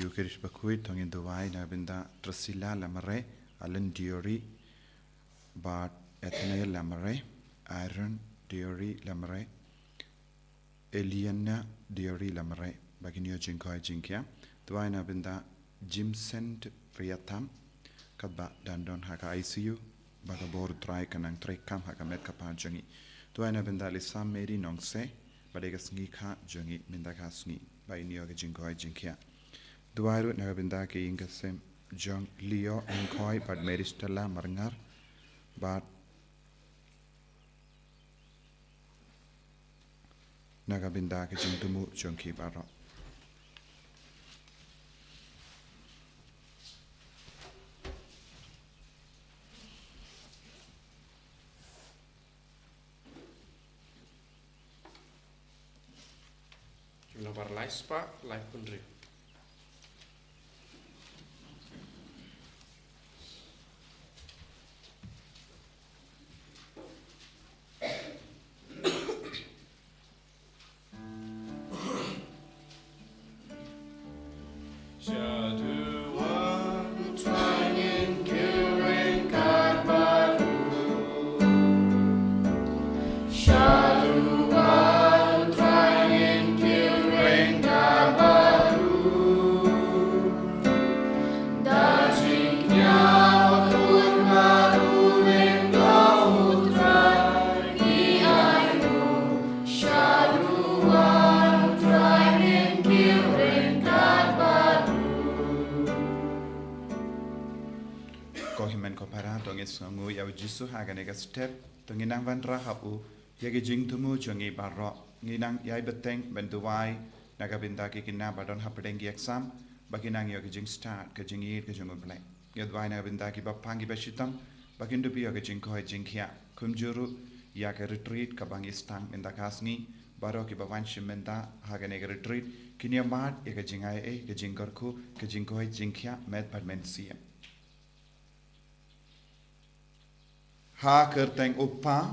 Taïew kirish Bakhuid Thohdieng duwai na binda Trasila lamare Alan Diori Bart Ethnail lamare Aaron Diori lamare Eliana Diori lamare Baginio Jinkoi Jinkia duwai na binda Jimsent Riatam Kadba Dandon Haka ICU Bagabor Trai Kanang Trekam Haka Metka Pajangi duwai na binda Lisam Meri Nongse Badega Sngi Ka Jungi Mindaka Sngi Baginio Jinkoi Jinkia Duairu nagabinda ke ingasem John Leo Nkoi but Meristella Marangar but nagabinda ke Jintumu Jonki Baro. Jumlah barlais pak, live pundri. Sngi yaw jisu haganega step tunginang vanra hapu yagi jingtumu jungi barro nginang yai beteng benduwai nagabinda ki kinna badon hapedengi exam baginang yagi jing start ke jingir ke jungu blai yadwai nagabinda ki bapangi bashitam bagindu bi yagi jingkoi jingkhia kumjuru yaga retreat kabangi stang mendakasngi baro ki bawan shimenda haganega retreat kinyamat yaga jingai e ke jingkorku ke jingkoi jingkhia med padmensia Ha kerteng upa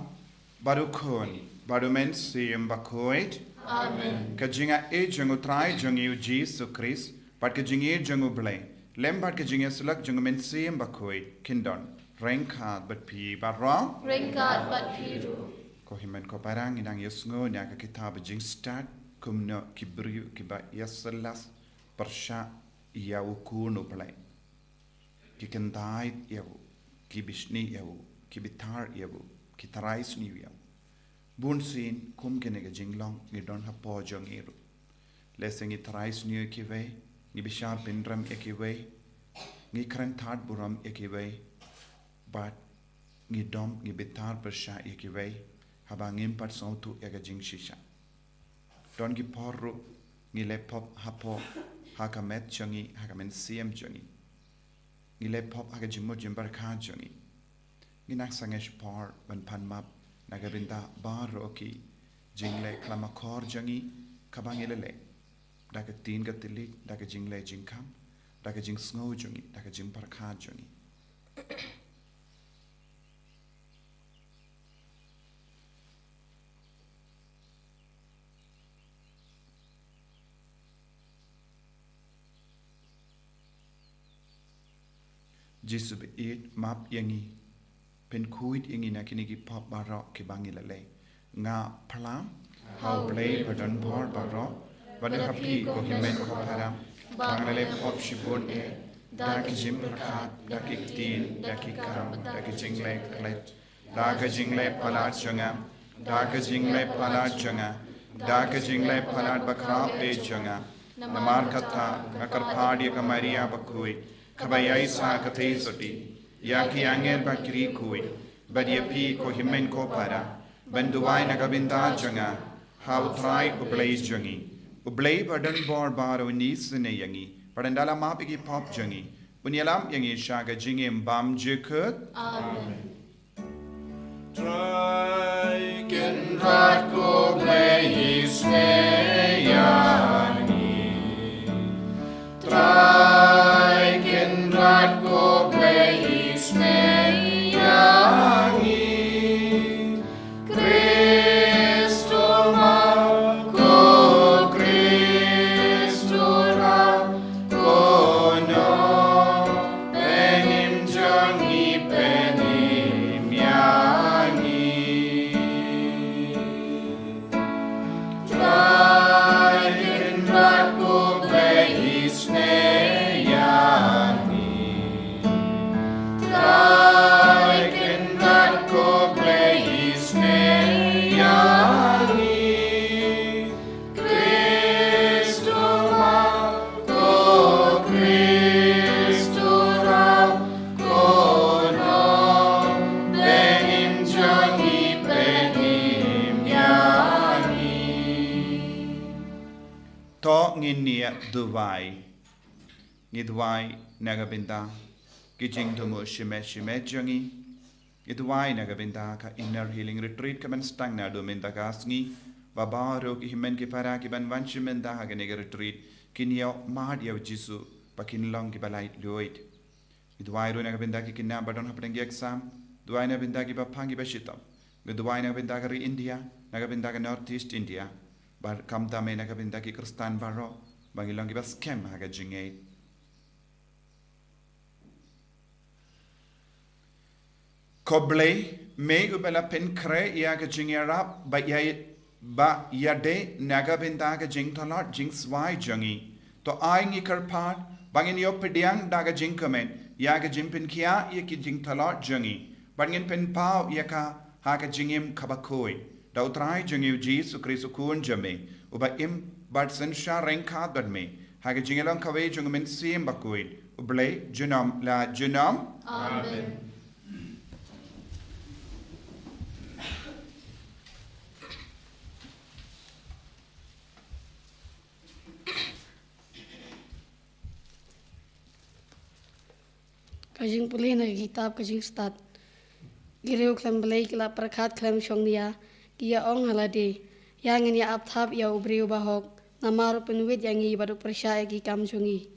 baru kon baru mensiam Bakhuid. Amen. Kajinga e jangu trai jangu Jesus Christ but kajinga jangu blay lem but kajinga sulak jangu mensiam Bakhuid kindon rengkat but pi barra Rengkat but piru. Kohimen ko parang inang yusngo nya ka kitab jing start kumno kibriu kiba yasalas persha yau kuno blay kikendai yau kibishni yau kibitar yabu kitarais ni yabu bunsin kum kenega jinglong ni don hapo jongiru leseng itarais ni kiwe ni bishar pindram ekiwe ni kran thad buram ekiwe but ni dom ni bitar persha ekiwe habangim pat sautu ega jing shisha don gi porru ni lepop hapo hakamet jongi hakamen cm jongi ni lepop haga jimmo jimbar kha jongi Ginak sangesh par ban panmap nagabinda bar roki jingle klamakor jangi kabangilele daga tin gatilik daga jingle jingkam daga jing snow jangi daga jing parkha jangi Jisub it map yangi Penkuid ingina kinigi pop barok ki bangilale nga plam how play badon bor barok badu happy ko himen ko haram banglale pop shibun e dak jim prakhat dak tin dak kam dak jingle klet dak jingle palat changa dak jingle palat changa dak jingle palat bakra e changa namar katha akar phadi ka maria Bakhuid khabayai sa kathei soti Yaki angel bakri kui, badiapi ko himen ko para, benduai nagabinda janga, how try ublay jangi, ublay badan bor baro nis ne yangi, padandala mapigi pop jangi, unyalam yangi shaga jingim bam jikut. Amen. Try can rat ko play is yangi, try can rat ko play Sngi Cristo ma ko Cristo ra ko Thohdieng Ngidwai Nagabinda Kijing Dumu Shime Jangi Idwai Nagabinda ka Inner Healing Retreat kaman stangna duminda ka Sngi Babaro ki himen ki para ki ban vanshimenda haganega retreat kinyo mahad yaw jisu pakinlong ki balait luoid Idwai ro Nagabinda ki kinna badon hapengi exam Dwai Nagabinda ki bapangi bashitam Gudwai Nagabinda ka ri India Nagabinda ka Northeast India Bar kamta me Nagabinda ki Kristan baro bangilong ki bas kem haga jingay Koble me ubela pen kre ya ka jingera ba yade Nagabinda ka jing tolot jing swai jangi to aingi karpat bangin yo pediang daga jing kamen ya ka jimpin kia ya ki jing tolot jangi bangin pen pau ya ka ha ka jingim kabakoi da utrai jangi Jesu Kristo kun jame uba im bad sen sha renka dadme ha ka jingelong kawe jung men sim Bakhuid uble junam la junam Amen. Kajing pulih na kitab kajing stat. Gireu klam belai kila perkat klam shongnia. Kia ong halade. Yang ini apthap ya ubreu bahok. Namaru penuit yang i baru percaya ki kam shongi.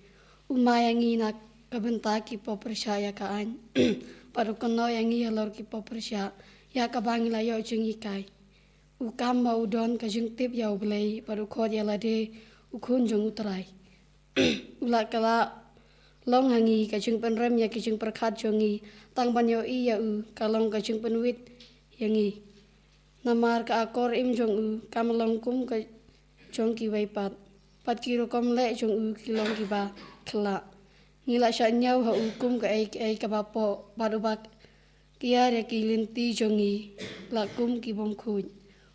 Uma yang i nak kabenta ki po percaya ka an. Baru kono yang i halor ki po percaya. Ya kabangila yo chungi kai. Ukam ma udon kajing tip ya ublai baru kod ya lade ukun jong utrai. Ulak kala long hangi kajing penrem ya kajing perkat jongi tang banyo i ya u kalong kajing penwit yangi namar ka akor im jong u kamalong kum ka jong ki wai pat kiro kom le jong u kilong ki ba kla ngila sha nyau ha u kum ka ai ka ba po baru bak kia ya ki linti jongi la kum ki bom khuj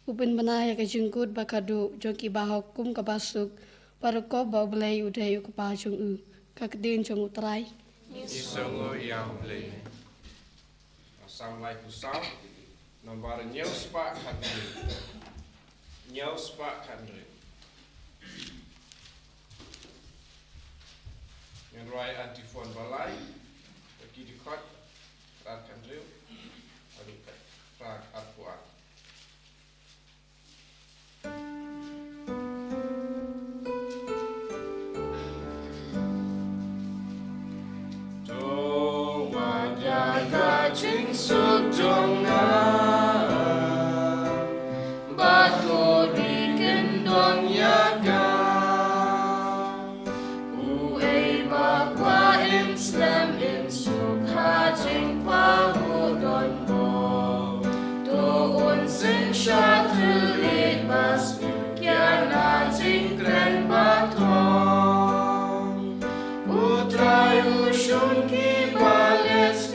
upin bana ya kajing kut bakadu jong ki ba kum ka basuk baru ko ba blai udai ku pa jong u kakdin jong utrai Isongo yang beli. Assalamualaikum sam. Nomor nyau spak hadri. Nyau spak hadri. Yang roy antifon balai. Bagi dikot. Rat hadri. Aduh rat atpuat. Jing suk jong na Batori kendong yaga Uwe bakwa im slam im suk ha jing pa udon bo Do un sin shatul it bas Kya na jing kren batong Utrai ushun ki bales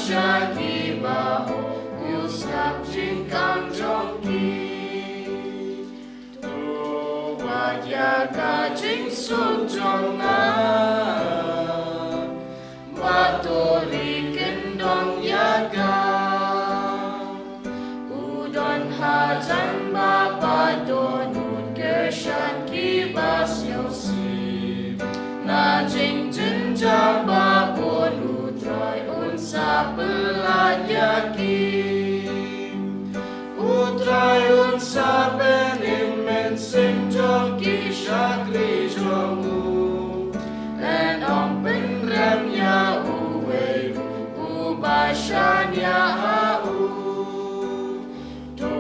Shaki baho usap jingkang jongki Tu wajah kajing suk jonga Batori kendong yaga Udon hajan bapa donut gershan kibas yosi Na jing jenja babon sa pelayakin Utrai unsa benim sing jong ki shakri jongu And om penrem ya uwe ubashan ya au Do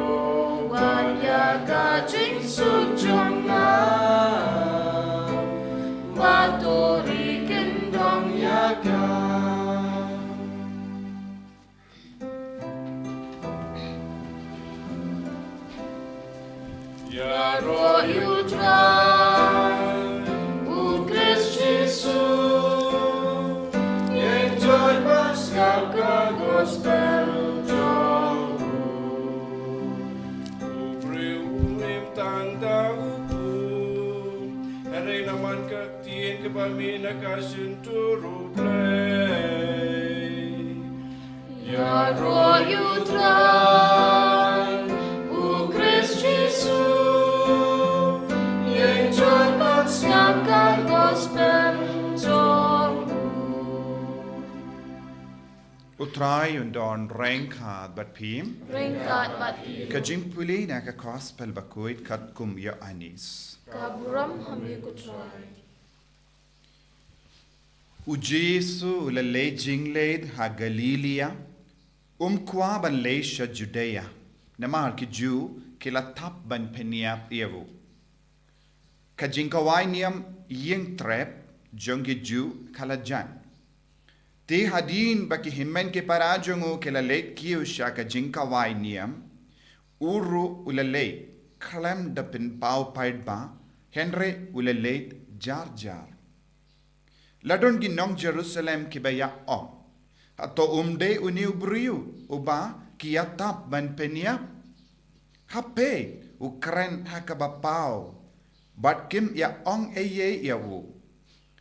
wanya kajing suk jonga Batori kendong yaga Ya roh yudran u Christ Jesus Enjoy paskal ka gospel jongu Ubre ulim tanda uku. Hari naman kaktiin kepamina kasinturu play. Ya roh yudran utrai undon rengkad bat pim. Ringkat bat biru. Kajing puli na ka gospel Bakhuid kat kum ya anis. Kaburam hami kutrai. U Jesu ula le jingleid ha Galilia. Kwa ban le sha Judea. Namar ki Jew kila tap ban peniap ievu. Kajing kawainiam ying trep jongi Jew kalajan. Ti hadin baki himmen ke parajongo kila late kiu sha kajing kawainiam. Uru ula late klem dapin pau paid ba. Henry ula late jar jar. Ladon gi nong Jerusalem ki baya om. Ato umde uni ubriu uba ki yatap ban peniap. Hape ukren hakabapao. Bat kim ya ong eye yawu.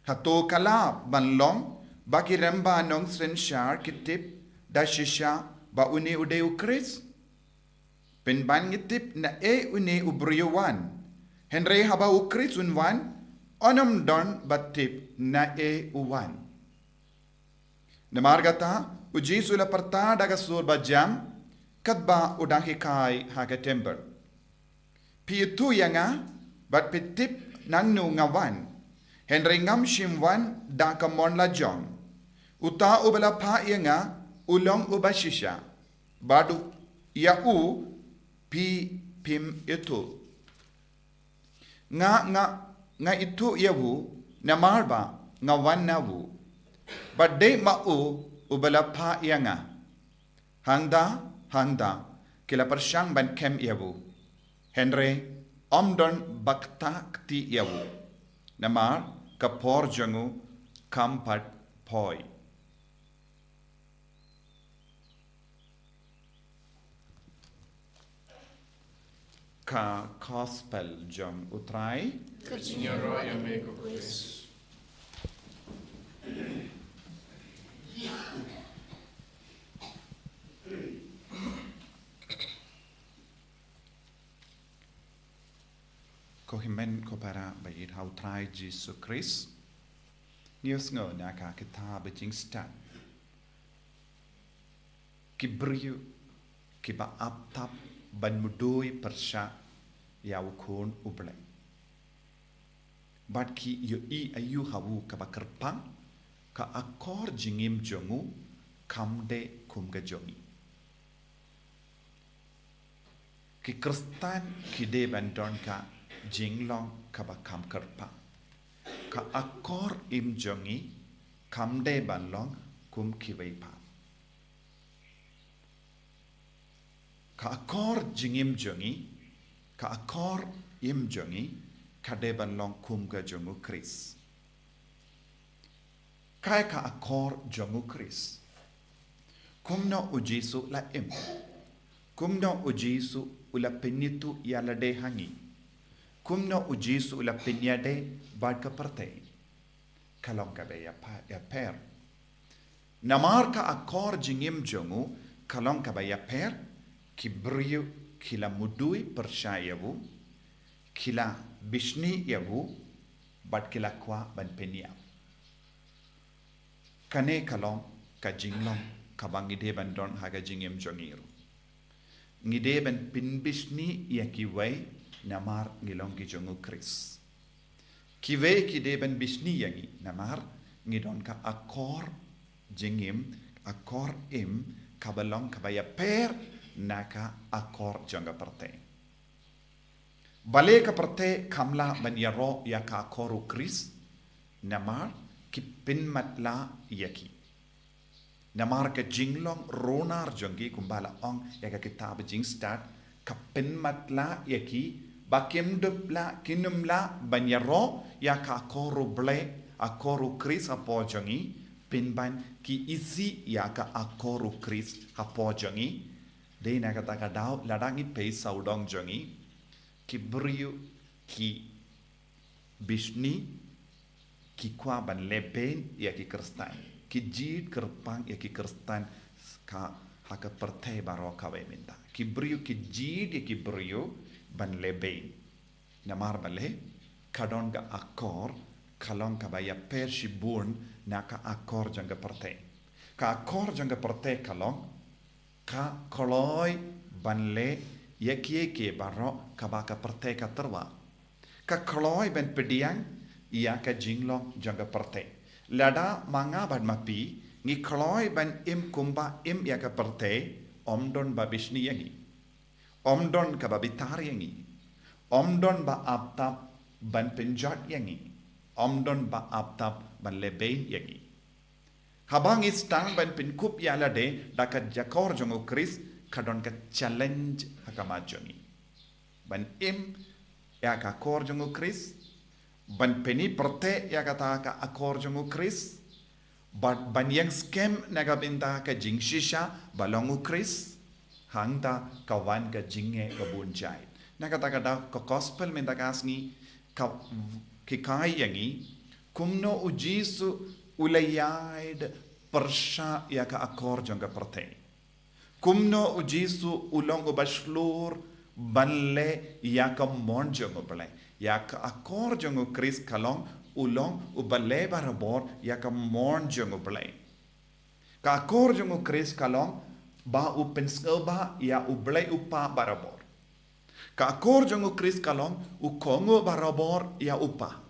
Hato kala ban long baki remba nong senshar kitip da shisha ba uni ude ukris. Penban ngitip na uni ubriuwan. Henry haba ukris unwan. Onam don batip na uwan. Namargata ujisu la parta daga surba jam kadba udang hikai haga timber. Pitu yanga bat pitip nanu ngawan. Henry ngam shimwan daka monla jong. Uta ubala pa yanga ulong ubashisha. Badu yau pi pim itu. Nga itu yawu namarba nga wan nawu. Badde ma'u ubala pa yanga. Hangda kila persyang ban kem yawu. Henry omdon bakta kti yawu. Namar kapor jangu kampat poi. Ka gospel jong utrai. Signoro e amico Chris. Ko himen ko para bayit how try Jesus Christ. News ngo na ka kitab jing stat. Kibriu kiba aptap ban mudoi persya yaw kun ublay. Bat ki yo ayu hawu kaba kerpang ka akor jingim jongu kamde kumga jongi. Ki kristan ki de bandon ka jinglong kaba kam kerpang. Ka akor im jongi kamde banlong kum kiwaipa. Ka akor jingim jongi ka akor im jongi kadeban long kum ga jongu Chris. Kai ka akor jongu Chris. Kum no ujisu la im. Kum no ujisu ula penitu yala de hangi. Kum no ujisu ula penyade bad ka parte. Kalong ka be ya per. Namar ka akor jingim jongu kalong ka be ya per kibriu kila mudui persyayawu kila bishni yawu bat kila kwa ban penia. Kane kalong ka jinglong kabang ngide ban don haga jingim jongiru. Ngide ban pin bishni yakiway namar ngilong ki jongu Chris. Kiwe kide ban bishni yangi namar ngidon ka akor jingim akor im kabalong kabaya per naka akor jangga parte. Bale ka parte kamla ban yaro ya ka akoru Chris namar ki pinmatla yaki. Namar ka jinglong ronar jongi kumbala ong ya ka kitab jing start ka pinmatla yaki bakim dupla kinumla ban yaro ya ka akoru ble akoru Chris apo jongi pinban ki isi ya ka akoru Chris apo jongi. Dei na kata kadau ladangi pei saudong jongi ki briu ki bishni ki kwa ban leben ya ki kristan ki jid kerpang ya ki kristan ka haka pertai baro kawe minta ki briu ki jid ya ki briu ban leben namar bale kadon ga akor kalong ka baya pershibun naka akor janga pertai ka akor janga perte kalong ka koloi banle yaki baro ka baka perte ka terwa ka koloi ben pediang ia ka jinglong janga perte lada manga ban mapi ngi koloi ban im kumba im ia ka perte omdon ba bishni yangi omdon ka babitar yangi omdon ba aptap ban penjat yangi omdon ba aptap ban lebein yangi habang istang ban pinkup yala de dakat jakor jongo kris kadon ka challenge hakama jongi ban im ya ka kor jongo kris ban peni perte ya kata ka akor jongo kris ban yang scam naga binta ka jingshisha balongu kris hangta kawan ka jinge ka bunjai nakata kada ka gospel minta kasngi ka kikai yangi kumno ujisu ulayaid persha ya ka akor jonga perte kumno ujisu ulongo bashlur banle ya ka mon jongo bale ya ka akor jongo kris kalong ulong ubale barabor ya ka mon jongo bale ka akor jongo kris kalong ba upen ba ya uble upa barabor ka akor jongo kris kalong ukongo barabor ya upa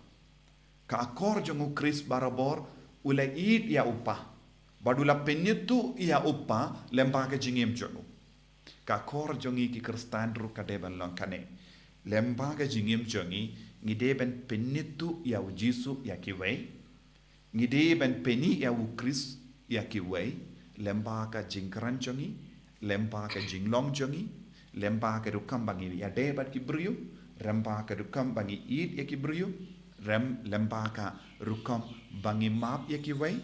ka akor jongo kris barabor ulaid ya upa badula penyetu ya upa lembaga jingim jongo ka akor jongi ki kristandru ka deban lonkane lembaga jingim jongi ngideben penyetu ya ujisu ya kiwei ngideben peni ya ukris ya kiwei lembaga jingkran jongi lembaga jinglong jongi lembaga rukam bangi ya debat kibriu lembaga rukam bangi id ya kibriu lembaga rukam bangi map ya kiwei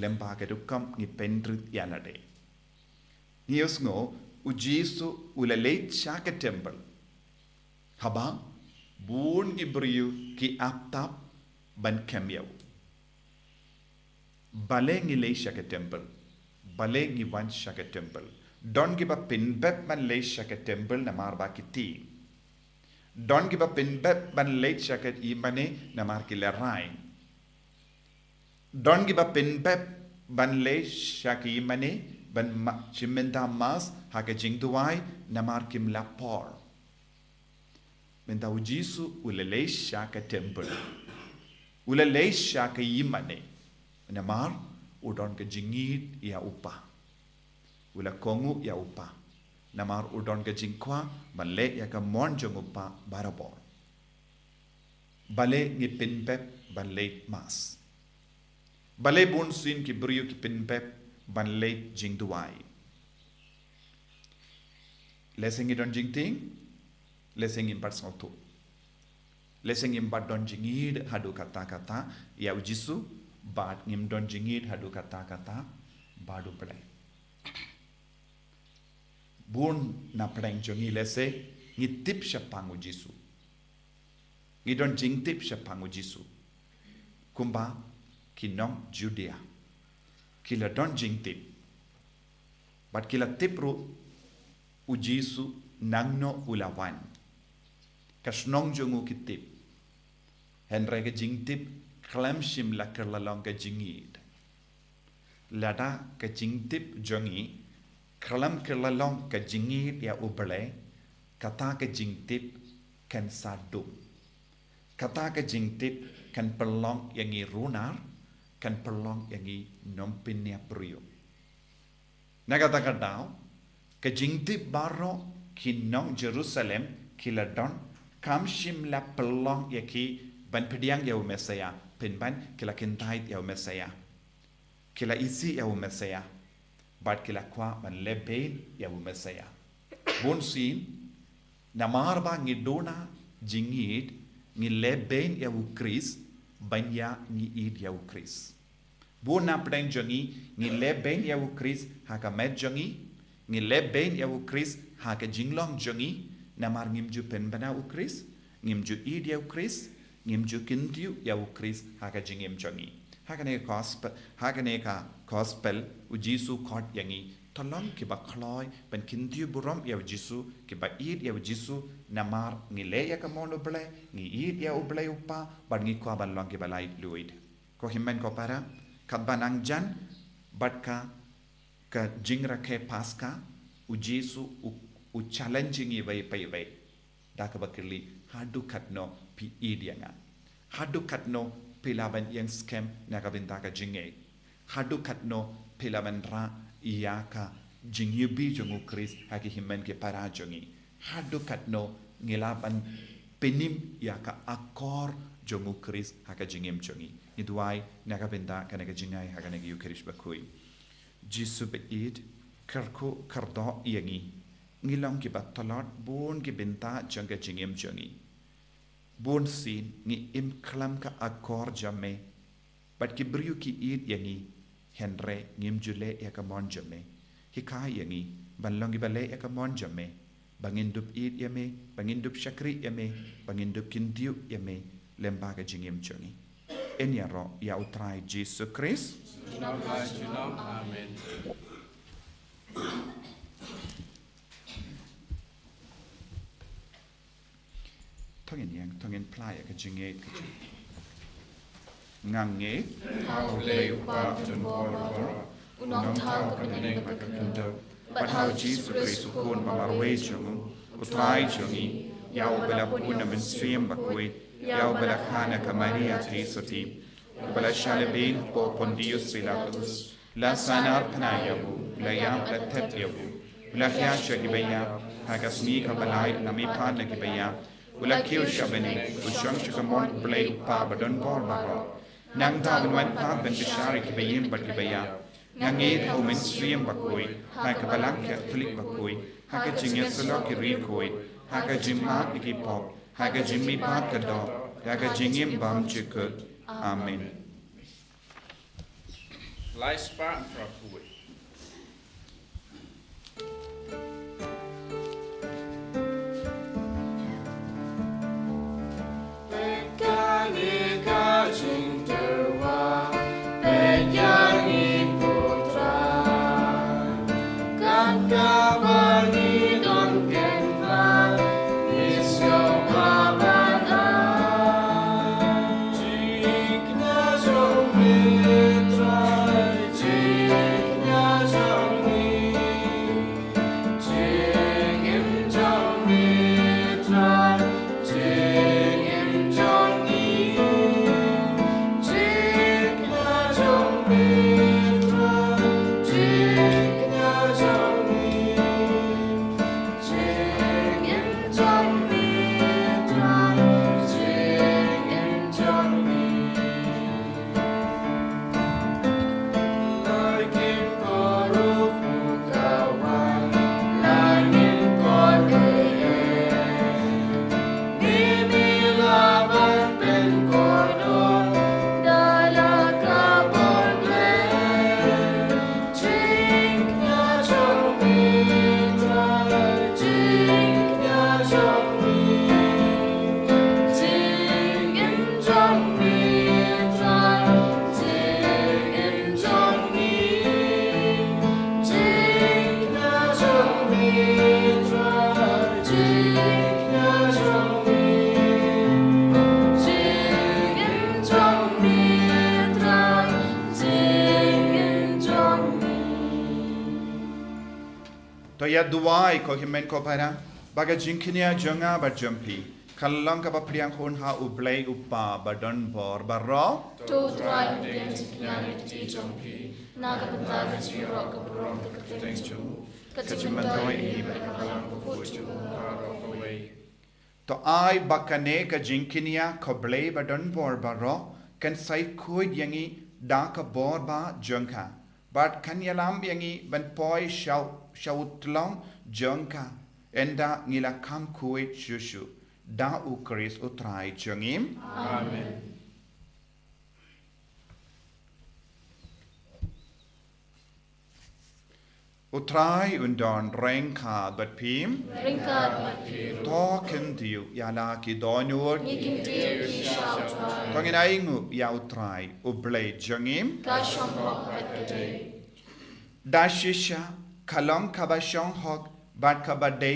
lembaga rukam ngi pendrit ya lade niosngo ujisu ulaleit shaka temple haba bun gibriu ki aptap ban kemyau bale ngi le shaka temple bale ngi wan shaka temple don give up pin bep man le shaka temple na marba kiti don give up pin bep ban le shaka imane na mar ki le rain don give up pin bep ban le shaka imane ban chimenta mas haka jingduai na mar kim la por menta ujisu ulale shaka temple ulale shaka imane na mar udon ke jingit ya upa ula kongu ya upa namar udon ke jingkwa bale ya ka mon jong upa barabor bale ngi pinpep bale mas bale bun sin ki brio ki pinpep bale jingduai lesengi don jingting lesengi parts auto lesengi bad don jingid hadu kata ya ujisu bad ngim don jingid hadu kata badu play bun na pleng jongi lese ngi tip shapangu jisu ngi don jing tip shapangu jisu kumba kinong Judea kila don jing tip but kila tipru ujisu nangno ulawan kasnong jongu kitip henre ke jing tip klam shim la kerlalong ke jingid lada ke jing tip jongi kalam kerlalong ke jingid ya ubale kata ke jing tip kan sadu kata ke jing tip kan pelong yangi runar kan pelong yangi nompinya priyo nagata kadao ke jing tip baro kinong Jerusalem kiladon kam shim la pelong yaki ban pediang ya umesaya penban kila kintait ya umesaya kila isi ya umesaya bad kila kwa ban lebein ya umesaya bun sin namar ba ngidona jingid ngi lebein ya ukris banya ngi id ya ukris bun na pdeng jongi ngi lebein ya ukris haka med jongi ngi lebein ya ukris haka jinglong jongi namar ngimju penbana ukris ngimju id ya ukris ngimju kintiu ya ukris haka jingim jongi haka ne ka gospel ujisu kot yangi tolong ki ba khloy ban kintiu burom ya ujisu ki ba id ya ujisu namar ngi le ya ka mono ble ngi id ya uble upa ban ngi ko ban long ki ba lai luid ko himmen ko para kabanang jan bat ka ka jingra ke pasca u Jesu u challenging i vai da ka bakili hadu katno pi idianga hadu katno pilaban yang scam na ka benta ka jinge hadu katno pilaban ra iaka jingyubi jongu Chris haki himmen ke parajongi hadu katno ngilaban penim yaka akor jongu Chris haka jingem jongi idwai na ka benta kana ka jingai haka na ki Eucharist Bakhuid Jesu beid karko kardo yangi ngilong ki batalot bon ki benta janga jingem jongi bon sin ngi im klam ka akor jamme bat ki briu ki id yangi henre ngim jule ya ka mon jamme hikai yangi balong ki bale ya ka mon jamme bangin dup id yame bangin dup shakri yame bangin dup kindiu yame lemba ka jingem jongi en ya ro ya utrai Jesus Christ Amen. Tongen playa ka jinge ngange How lay upon the border, Unong tau ka kaning pagkakundo. but how Jesus Christ ukun mamarwe jungu utrai jungi yau bala puna min stream Bakhuid yau bala kana ka Maria Trisoti bala shalabin po Pontius Pilatus la sanar panayabu la yam la tetyabu la khiyasha gibaya hagasni ka balai nami pana gibaya ula kiu shabani usham shakamon play pa badon bor baro nang da wan pa ben bishari gibayim bad gibaya nangit ho min stream Bakhuid ha ka balang ka flik Bakhuid ha ka jingya solo ki rikoi ha ka jimma ki pop ha ka jimmi pa ka do ha ka jingim bam chikut amen Life spark Bakhuid. To ya duai ko himen ko para baga jinkinia jonga ba jumpi kallang ka ba priang hon ha ublay upa ba don bor ba ro To try again to kanyang iti jompi. Nagapantag at siro ka burong ka katingcho. Kachimantoy i pagkakalang pupucho. to ai bakane ka jinkinia ko blay ba don bor ba ro kan sai kuid yangi da ka bor ba jonka but kan yalam yangi ban poi shautlong jonka enda ngila kam kuid shushu da ukris utrai jongim Amen. utrai undon renka bat pim Ringkad matpiro. token diu yala ki donur Ngiging dear ki shall try. tongin aingu ya utrai ublay jongim Kashong hok at kaday. dashisha kalam kabashong hok bat kabade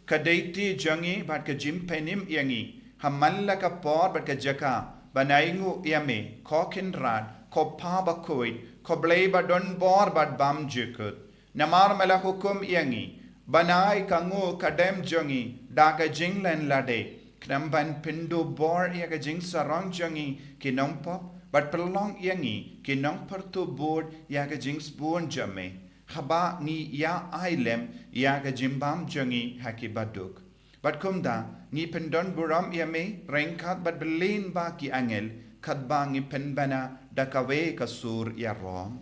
kadaiti jangi bat ka jimpenim yangi hamalla ka por bat ka jaka banaingu yame kokin rad ko pa Bakhuid ko blay ba don bor bat bam jikut Namar mala hukum yangi. Banai kangu kadem jongi. Daga jinglen lade. Knamban pindu bor yaga jing sarong jongi. Kinong pop. But pelong yangi. Kinong pertu board yaga jing spoon jame. Haba ni ya ailem yaga jimbam jongi haki baduk. But kumda ni pendon buram yame. Rengkat but belin ba ki angel. Kadbangi penbana dakawe kasur ya rom.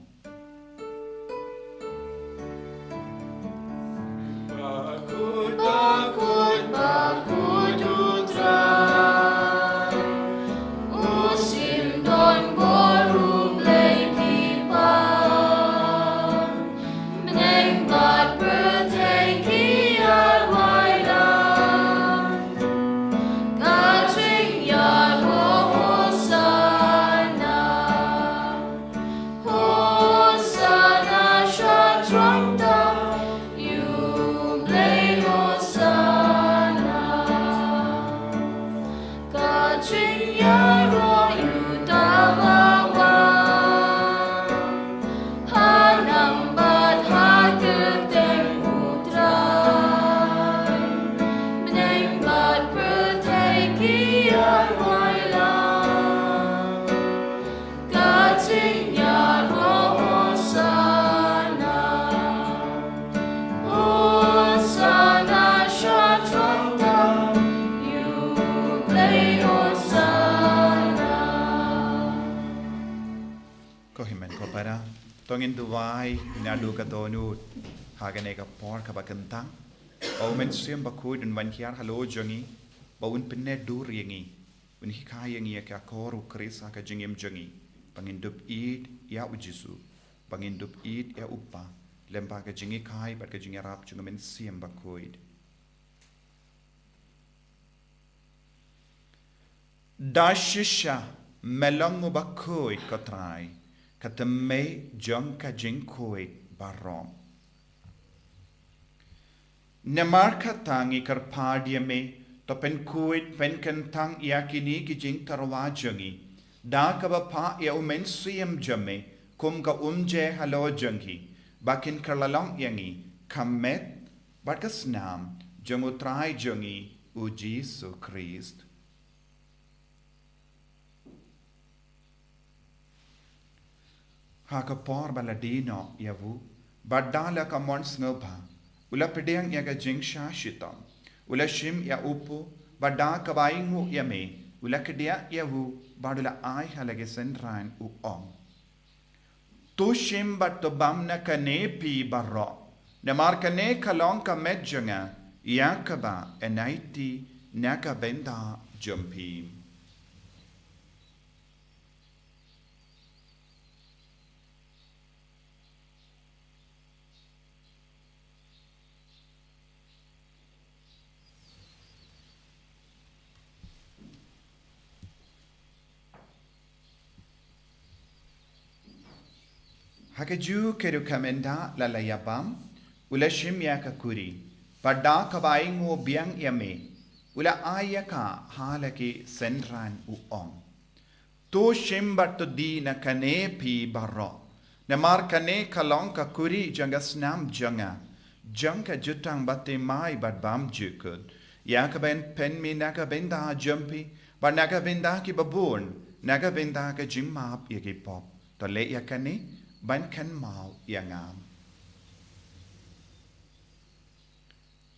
Bakhuid, Bakhuid utrai. Usim don boru play pipan. Meneng bat bertengki arwailan. Kacing ya Hosana. Hosana syatrang dam. You play Hosana. Kacing ya roh you damawan. Hanam bat haketeng utrai. Meneng bat bertengki arwailan. Kacing ya roh Hosana. Hosana syatrang dam. You play Hosana. Kohimen kopara. Tongin duwai nadu katonu. Hagane ka por kabakentang. Baumen siam Bakhuid dan wankiar halo jongi. Baun penne dur yangi. Win hikai yangi ka koru kris haka jingim jongi. Pangindup id ya ujisu. Pangindup id ya upa. Lempa ka jingi kai bat ka jingi rap jungamen siam Bakhuid. Dashisha melangu Bakhuid kotrai. Katame jong ka jing Kuwait barom. Namar katangi karpadia me to pen Kuwait pen kentang yakini ki jing tarwajangi. Da ka ba pa ya umen siyam jame kum ka umje halo jangi. Bakin karlalong yangi kamet bakas nam jong utrai jangi u Jesu Christ. Haka por baladino yavu badala ka mons ngoba ula pedeng yaga jingsha shitam ula shim ya upu bada ka baingu yame ula kedia yavu badula ai halage senran u om tu shim bat to bamna kane pi barro namar kane kalong ka medjanga yakaba enaiti naka benda jumpi. Hakaju keru kamenda lalayabam ula shim yaka kuri pada kabaingu biang yame ula ayaka halaki senran uong to shim batto di na kane pi barro namar kane kalong ka kuri jangas nam janga jangka jutang batte mai bat bam jukud yaka ben pen mi naga benda jumpi ba naga benda ki babun naga benda ka jimmap yaki pop to le yakane ban kan mau yangam.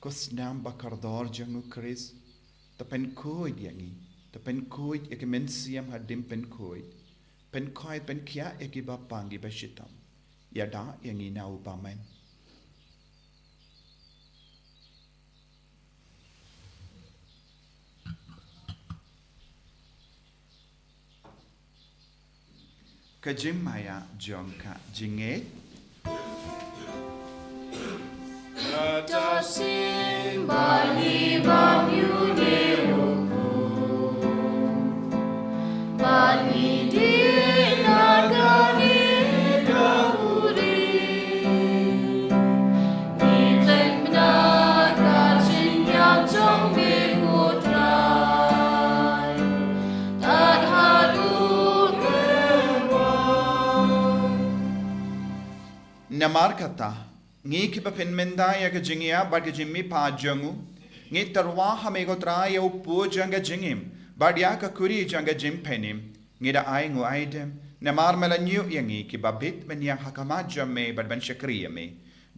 Kos nam bakardor jangu Chris, ta pen Kuwait yangi, ta pen Kuwait eke men siam hadim pen Kuwait pen kia eke ba pangi ba shitam, yada yangi na upamen. Kajim maya jongka jinget. Tasim bali bam yuneoku bali di nagani dahuri Niken benaga jinyam jong bikutrai tad halu Namar kata ngi ki ba pen menda ya ka jingia ba ka jimmi pa jangu ngi tarwa hame ko tra ya upu janga jingim ba dia ka kuri janga jim penim ngi da ai ngu aidem na mar mala nyu yangi ki ba bit men yang hakama jamme ba ban shakriya me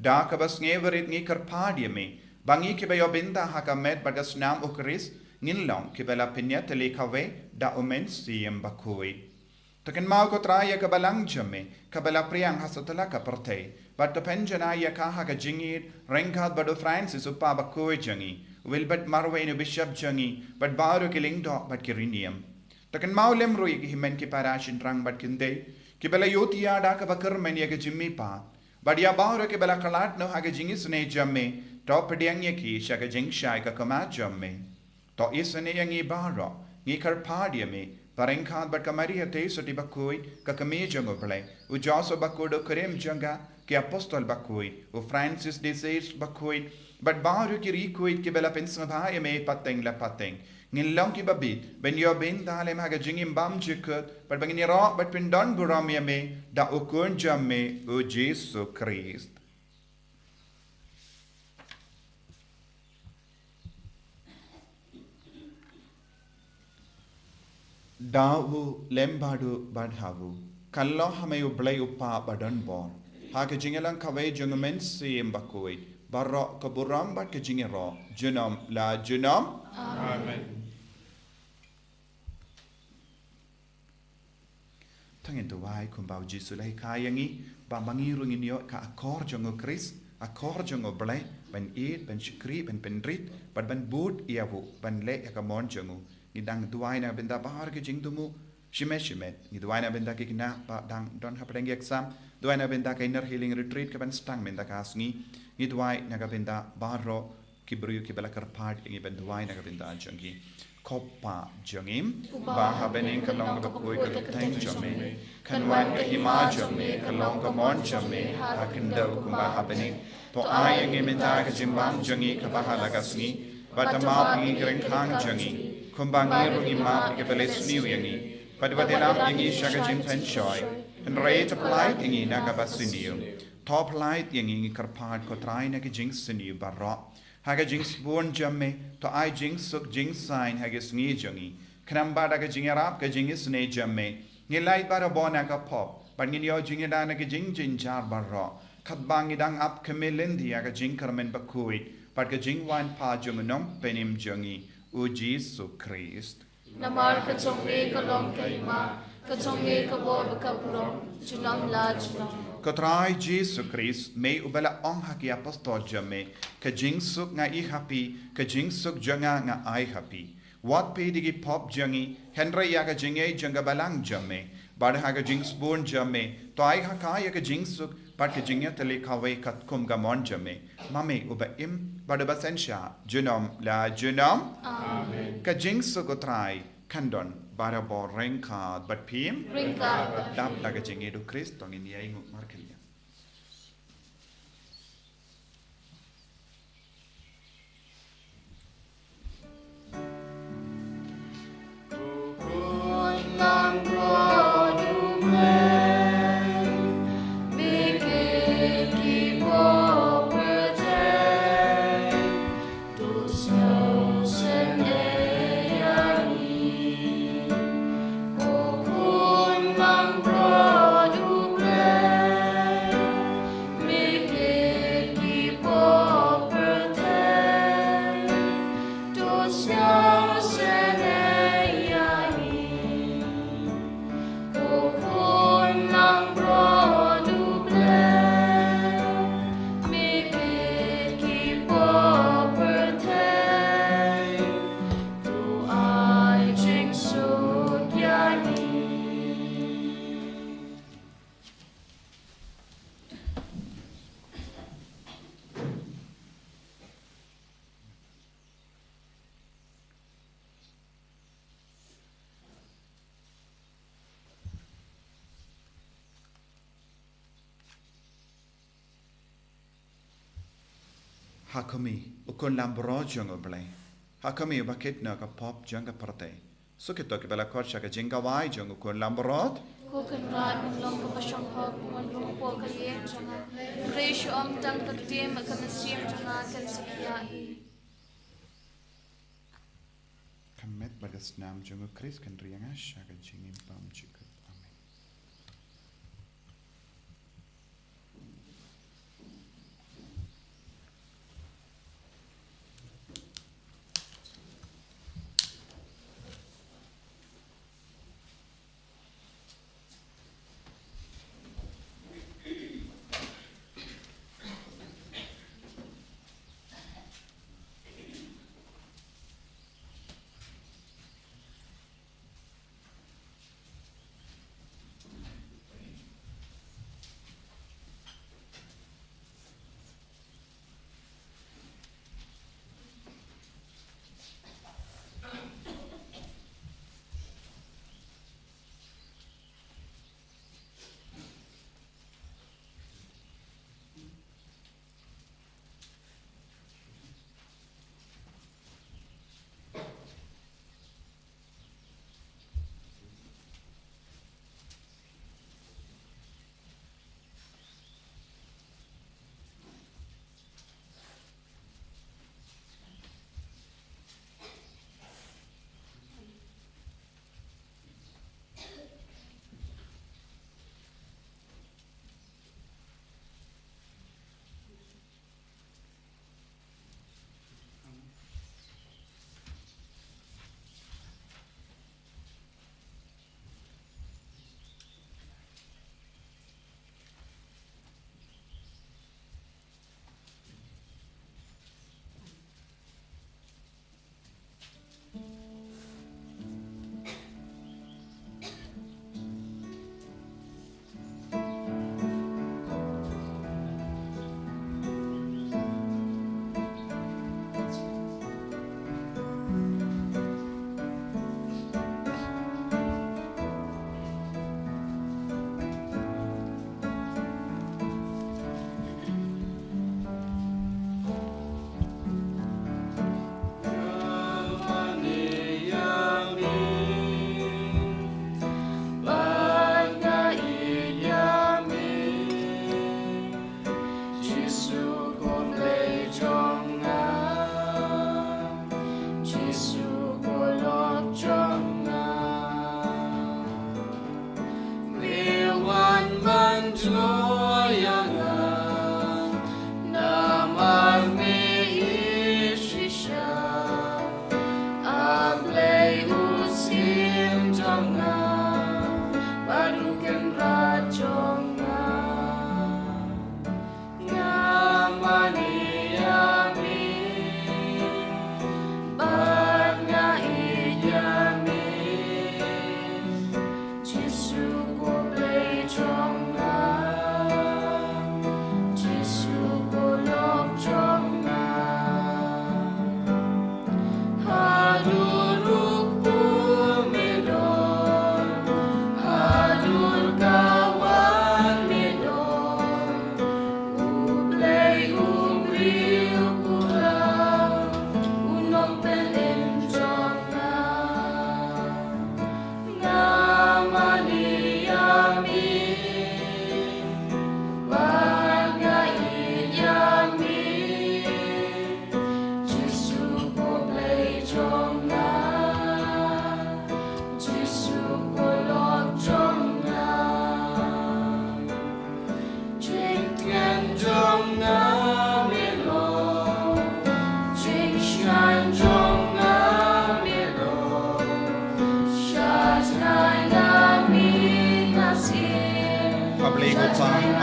da ka bas ngeverit ngi kar padia me bangi ki ba yo binda hakamet ba das nam ukris ngin long ki ba la pinya tele kawe da omen siem Bakhuid taken mau ko tra ya ka balang jamme ka bala priang hasotala ka partei but the penjana ya ka ha ka jingir renkat bado Francis upa Bakhuid jangi wilbert marwe no bishop jangi but baro kiling do but kirinium taken mau lem roi ki himen ki parashin rang but kinde ki bala yotia da ka bakar men ya ka jimmi pa but ya baro ki bala kalat no ha ka jingi sne jamme Thohdieng ya ki sha ka jing shai ka kama jamme to isne yangi baro ngi kar padia me Parengkat bat kamari hate soti Bakhuid ka kami jango play u jaso Bakhuid krem janga ki apostol Bakhuid u Francis de Sales Bakhuid bat baru ki rikuid ki bela pensna bha me pateng la pateng ngin long ki babit ben yo ben dalem ha ga jingim bam jikut bat bangini ro bat pindon buram me da ukun jamme u Jesu Christ Dawu lembadu badhavu kallo hame ublay upa badan bor ha ke jingelang kawe jungumen sim Bakhuid barro kaburam bat ke jingero junam la junam Amen. tangin tu wai kumbau Jesu lai kayangi bambangi rungin yo ka akor jungo Chris akor jungo blay ban eat ban shikri ban pendrit ban boot iavu ban le yakamon jungo Ngidang duwaina benda bahar ke jing tumu shimet ngiduwaina benda ke kina ba dang don hapeng exam duwaina benda ke inner healing retreat ke ban stang benda kasngi ngiduwai naga benda barro kibru ki bela karpad ngi ben duwaina ga benda jangi koppa jangim ba habening kalong ga koi ka tang jamme kanwan ka hima jamme kalong ka mon jamme hakindau kumba habening to ai ngi benda ke jimbang jangi ka bahala gasngi batama ngi greng khang jangi Kumbangi rungi ma ke beles niu yangi padwadenam yangi shaga jin pen shoy and rate apply yangi naga basiniu top light yangi karpat ko try na ke jing siniu barro haga jing born jamme to I jing suk jing sign haga sngi jangi knamba daga jing arab ke jing sne jamme ngi light bara bona ka pop but ngi yo jing da na ke jing jin jar barro khatbangi dang up kemelin dia ka jing karmen Bakhuid but ke jing wan pa jungnom penim jangi O Jesu Christ. Namar ka chongme ka long kaima, ka chongme ka bob ka prong, junam la junam. Katrai Jesu Christ may ubala ong haki apostol jame, ka jingsuk nga I happy, ka jingsuk janga nga I happy. What pay digi pop jangi, Henry yaga jinge janga balang jame, bad haga jings born jame, to I hakaya ka jingsuk, but ka jingya tele kawe kat kum gamon jame, mame uba im, bada basensha, junam la junam. Amen. Ka jingsuk utrai, kandon, bada bo renka, but pim, Ringka. dap laga jinge do Christ, tong in yai ngut markelia. Hakami, ukon lambro jungo blay. Hakami ubakit na ka pop janga parte. Sukito ki bala korsha ka jinga wai jungo kon lambrot. Hukan rat long ka pasyong hog mon rung po ka yem janga. Grace om tang ka tim ka nasiem janga kan sakyahi. Kamet bagas nam jungo Chris kan riang asya ka jingin pam chikap. Amen.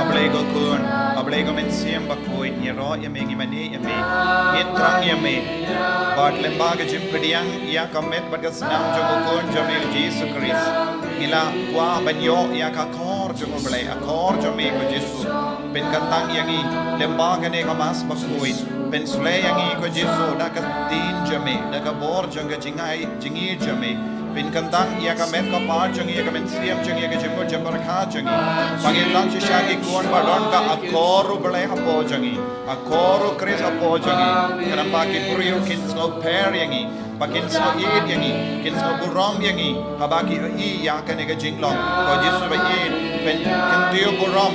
Ablego kun, ablego men siem Bakhuid, ro yaming imani yami, yetrang yami, Bartlem baga jim pediang ya kamet bagas nam jogo kun jamil Jesus Christ, ila kwa banyo ya ka kor jogo blay, a kor jami ko Jesus, ben kantang yangi lembaga ne kamas Bakhuid, ben sule yangi ko Jesus, daka tin jami, daka bor jonga jingi jami. Bin kantang ia kamet ka par jangi ia kamet siam jangi ia jemur jembar kha jangi pangilang sishagi kuan badon ka akoru belai hapo jangi akoru kris hapo jangi kenapa ki puriu kin snow pair yangi pakin sa iit yangi kin sa buram yangi habaki i ya ka ne ka jinglong ko Yesu ba i pen kin tio buram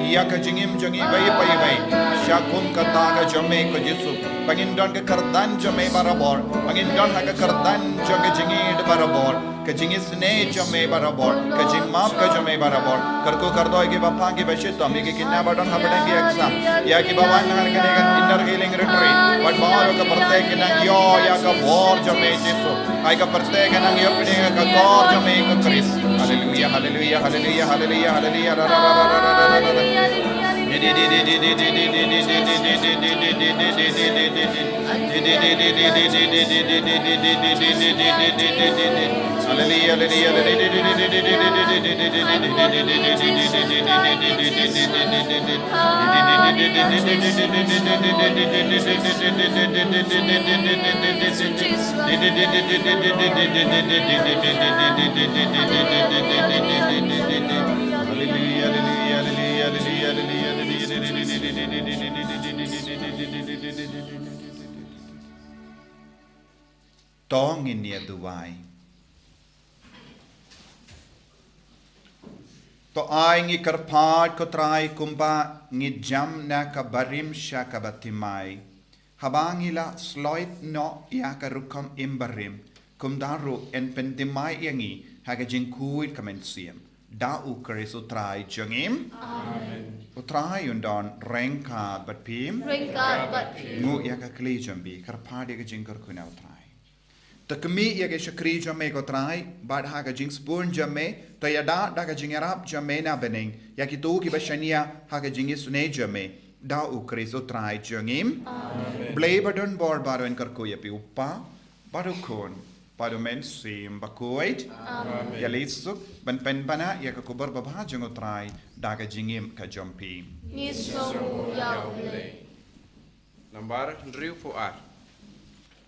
iya ka jingim jangi bai pai bai syakum kata ka jame ko Yesu pangindon ka kardan jame barabor pangindon ha ka kardan jage jingi de barabor ka jingi sne jame barabor ka jing maaf ka jame barabor karko kardo ke bapang ke bashit to mi ke kinna badon habdang ke exam ya ki bawan nang ke inner healing retreat but bawa ka prate ke nang yo ya ka bor jame Yesu ai ka prate ke nang yo pine ka kor jame ko Chris hallelujah hallelujah hallelujah hallelujah hallelujah Tong in near Dubai. To ai ngi karpat ko trai kumba ngi jam na ka barim sha ka batimai. Habangila sloit no ya ka rukam imbarim. Kumdaru en pentimai yangi haga jinkuit kamensiam. Da ukris utrai jangim. Amen. Utrai undon rengkat bat pim. Ringkat bat pim. Ngu ya ka kli jambi karpadi ka jinkar kuna utrai. Takmi ya ke shakri jame ko trai bad ha ka jing spoon jame to ya da ka jing arab jame na bening ya ki tu ki bashania ha ka jing sune jame da ukris utrai jangim. Blay badon bor baron kar ko ya pi uppa badu kon badu men sim Bakhuid. Ya lisuk ban pen bana ya ka kubar babha jang utrai da ka jingim ka jompi. Nisau ya ule. Lambar Ndriu Fuar.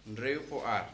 Ndriu Fuar.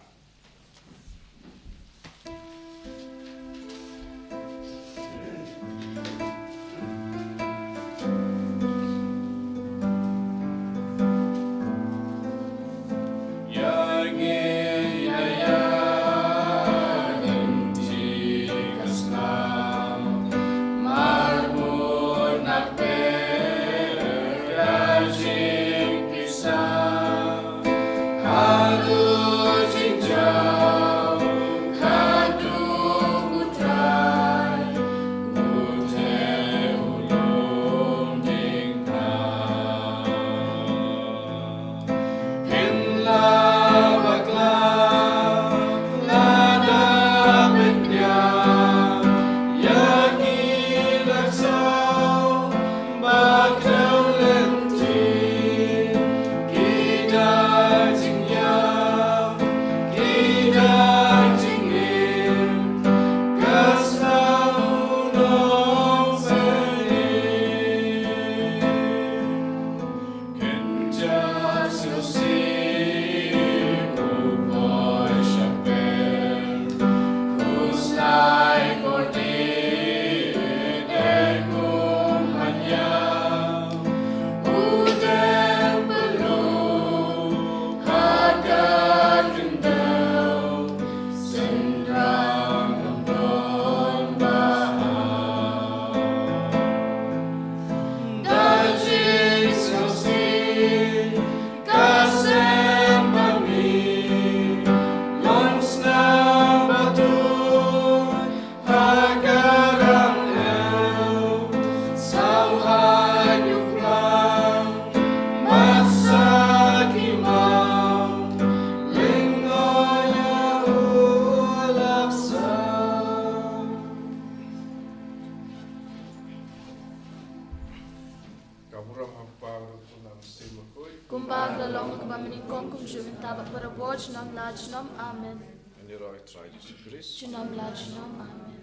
Kumbag lalong kebaminikong kumjum tabat berabot junam la junam amen. En je raakt draait Jezus Christus. Junam la junam amen.